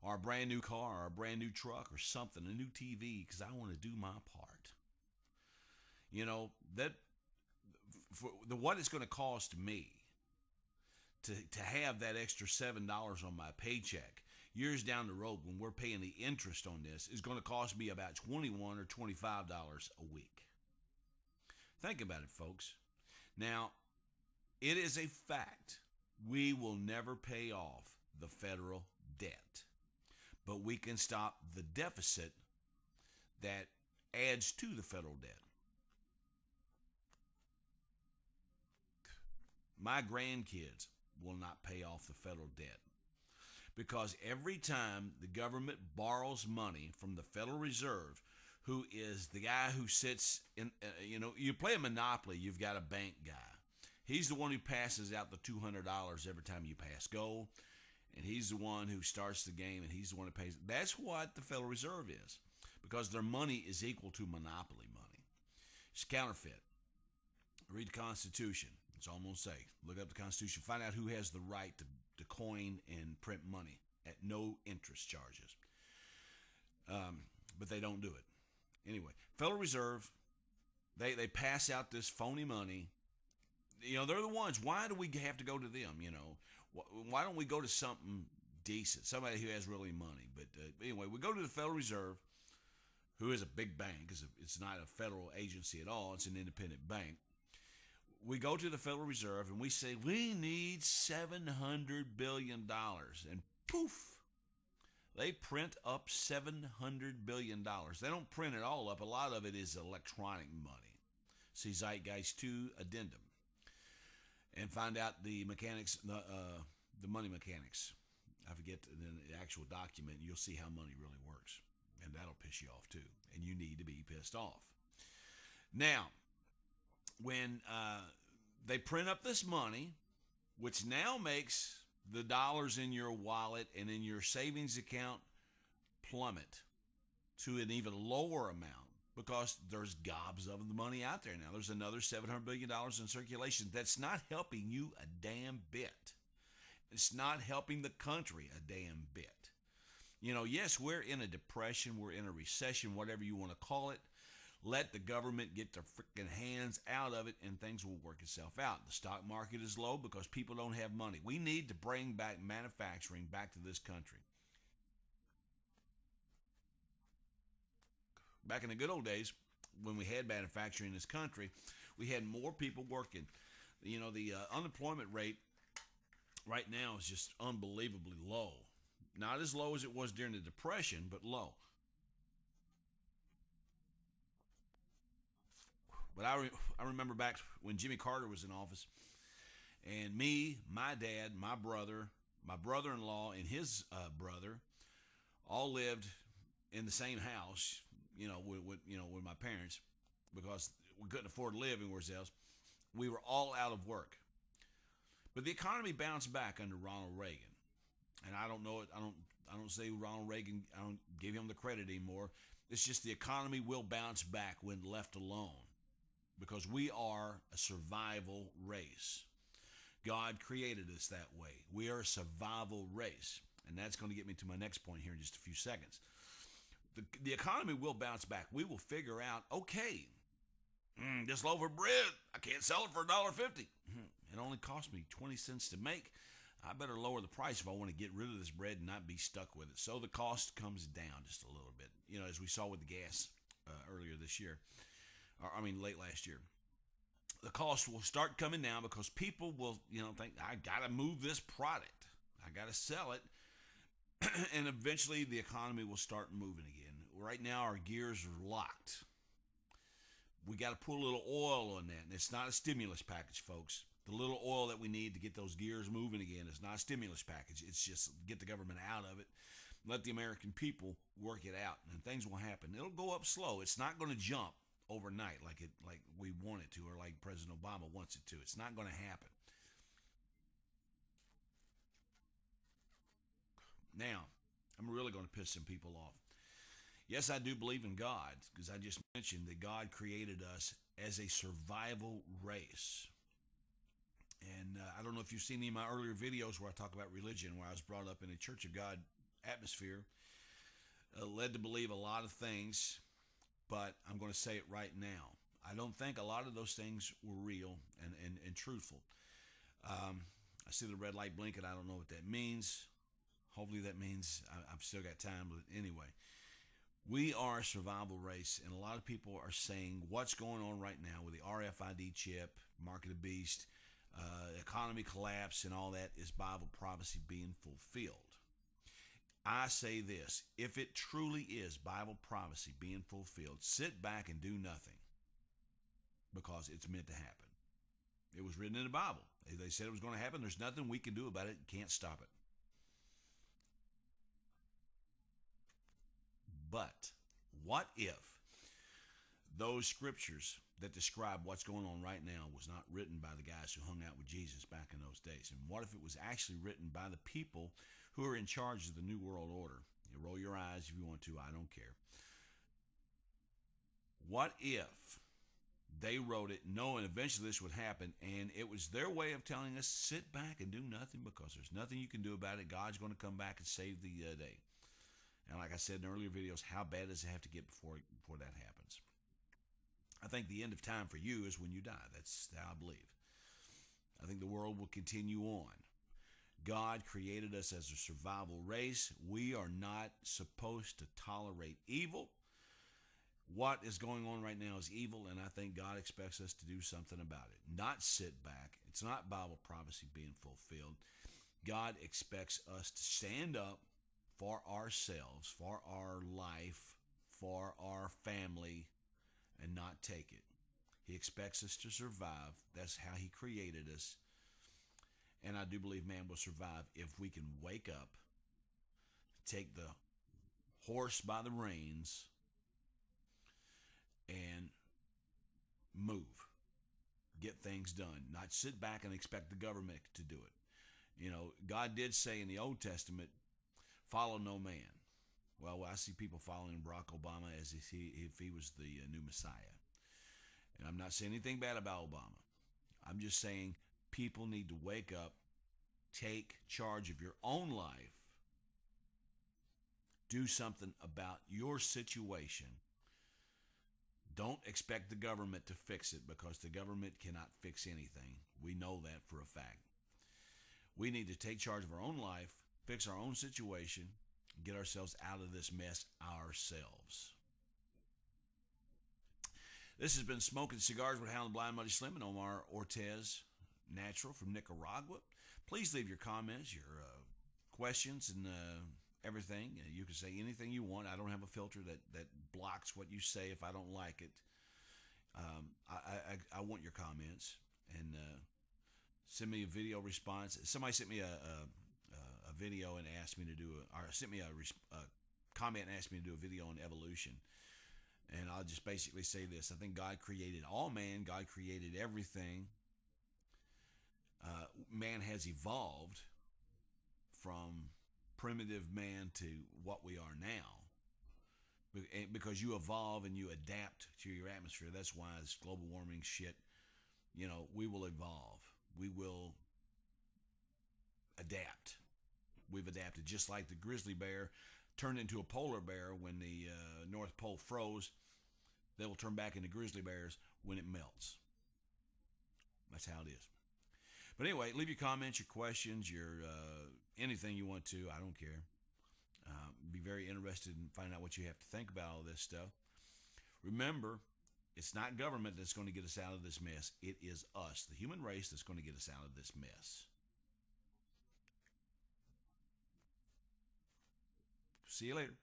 or a brand new car or a brand new truck or something, a new TV, because I want to do my part. You know, that for the what it's going to cost me to have that extra $7 on my paycheck years down the road when we're paying the interest on this is going to cost me about $21 or $25 a week. Think about it, folks. Now, it is a fact we will never pay off the federal debt, but we can stop the deficit that adds to the federal debt. My grandkids will not pay off the federal debt because every time the government borrows money from the Federal Reserve, who is the guy who sits in, you play a Monopoly, you've got a bank guy. He's the one who passes out the $200 every time you pass go, and he's the one who starts the game, and he's the one who pays. That's what the Federal Reserve is, because their money is equal to monopoly money. It's counterfeit. Read the Constitution. That's all I'm going to say. Look up the Constitution. Find out who has the right to coin and print money at no interest charges. But they don't do it. Anyway, Federal Reserve, they pass out this phony money. You know, they're the ones. Why do we have to go to them, you know? Why don't we go to something decent, somebody who has really money? But anyway, we go to the Federal Reserve, who is a big bank, because it's not a federal agency at all. It's an independent bank. We go to the Federal Reserve and we say, we need $700 billion. And poof, they print up $700 billion. They don't print it all up. A lot of it is electronic money. See Zeitgeist 2 Addendum. And find out the mechanics, the money mechanics. I forget the actual document. You'll see how money really works. And that'll piss you off too. And you need to be pissed off. Now, when they print up this money, which now makes the dollars in your wallet and in your savings account plummet to an even lower amount because there's gobs of the money out there now. There's another $700 billion in circulation. That's not helping you a damn bit. It's not helping the country a damn bit. You know, yes, we're in a depression, we're in a recession, whatever you want to call it. Let the government get their freaking hands out of it and things will work itself out. The stock market is low because people don't have money. We need to bring back manufacturing back to this country. Back in the good old days, when we had manufacturing in this country, we had more people working. You know, the unemployment rate right now is just unbelievably low. Not as low as it was during the Depression, but low. But I remember back when Jimmy Carter was in office, and me, my dad, my brother-in-law, and his brother all lived in the same house, with my parents, because we couldn't afford to live anywhere else. We were all out of work. But the economy bounced back under Ronald Reagan. And I don't know it. I don't say Ronald Reagan. I don't give him the credit anymore. It's just the economy will bounce back when left alone, because we are a survival race. God created us that way. We are a survival race. And that's going to get me to my next point here in just a few seconds. The economy will bounce back. We will figure out, okay, this loaf of bread, I can't sell it for $1.50. It only cost me 20 cents to make. I better lower the price if I want to get rid of this bread and not be stuck with it. So the cost comes down just a little bit, as we saw with the gas earlier this year. Late last year. The cost will start coming down because people will, think, I got to move this product. I got to sell it. And eventually the economy will start moving again. Right now our gears are locked. We got to put a little oil on that. And it's not a stimulus package, folks. The little oil that we need to get those gears moving again is not a stimulus package. It's just get the government out of it. Let the American people work it out. And things will happen. It'll go up slow. It's not going to jump overnight like we want it to, or like President Obama wants it to. It's not going to happen. Now, I'm really going to piss some people off. Yes, I do believe in God, because I just mentioned that God created us as a survival race. And I don't know if you've seen any of my earlier videos where I talk about religion, where I was brought up in a Church of God atmosphere, led to believe a lot of things, but I'm going to say it right now. I don't think a lot of those things were real and truthful. I see the red light blinking. I don't know what that means. Hopefully that means I've still got time. But anyway, we are a survival race, and a lot of people are saying what's going on right now with the RFID chip, mark of the beast, economy collapse, and all that is Bible prophecy being fulfilled. I say this, if it truly is Bible prophecy being fulfilled, sit back and do nothing because it's meant to happen. It was written in the Bible. They said it was going to happen. There's nothing we can do about it. Can't stop it. But what if those scriptures that describe what's going on right now was not written by the guys who hung out with Jesus back in those days? And what if it was actually written by the people who are in charge of the New World Order? You roll your eyes if you want to. I don't care. What if they wrote it knowing eventually this would happen, and it was their way of telling us, sit back and do nothing because there's nothing you can do about it. God's going to come back and save the day. And like I said in earlier videos, how bad does it have to get before that happens? I think the end of time for you is when you die. That's how I believe. I think the world will continue on. God created us as a survival race. We are not supposed to tolerate evil. What is going on right now is evil, and I think God expects us to do something about it. Not sit back. It's not Bible prophecy being fulfilled. God expects us to stand up for ourselves, for our life, for our family, and not take it. He expects us to survive. That's how he created us. And I do believe man will survive if we can wake up, take the horse by the reins, and move. Get things done. Not sit back and expect the government to do it. You know, God did say in the Old Testament, follow no man. Well, I see people following Barack Obama as if he was the new Messiah. And I'm not saying anything bad about Obama. I'm just saying people need to wake up, take charge of your own life, do something about your situation. Don't expect the government to fix it because the government cannot fix anything. We know that for a fact. We need to take charge of our own life, fix our own situation, get ourselves out of this mess ourselves. This has been Smoking Cigars with Howlinblind-a Slim and Omar Ortez, natural from Nicaragua. Please leave your comments, your questions, and everything. You can say anything you want. I don't have a filter that blocks what you say if I don't like it. I want your comments, and send me a video response. Somebody sent me a video and asked me to do sent me a comment and asked me to do a video on evolution. And I'll just basically say this. I think God created all man. God created everything. Man has evolved from primitive man to what we are now. Because you evolve and you adapt to your atmosphere. That's why this global warming shit, we will evolve. We will adapt. We've adapted just like the grizzly bear turned into a polar bear when the North Pole froze. They will turn back into grizzly bears when it melts. That's how it is. But anyway, leave your comments, your questions, your anything you want to. I don't care. Be very interested in finding out what you have to think about all this stuff. Remember, it's not government that's going to get us out of this mess. It is us, the human race, that's going to get us out of this mess. See you later.